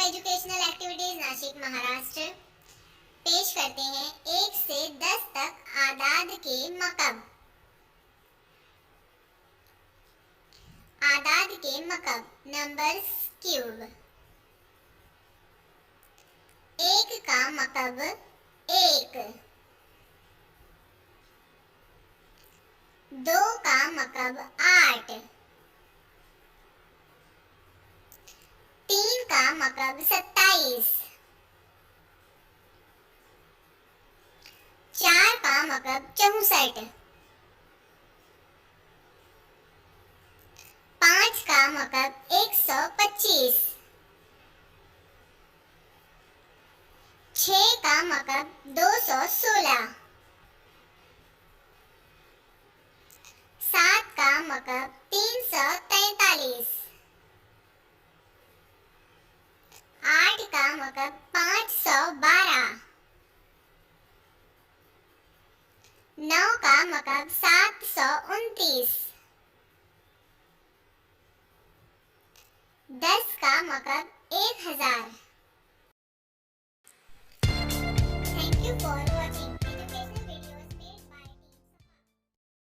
Educational activities Nashik Maharashtra पेश करते हैं 1 से 10 तक आदाद के मकब। आदाद के मकब नंबर्स क्यूब। 1 का मकब 1, 2 का मकब 8, 3 का मकब 27, 4 का मकब 64, 5 का मकब 125, 6 का मकब 216, 7 का मकब 343, 8 का मकब 512, 9 का मकब 729, 10 का मकब 1000। Thank you for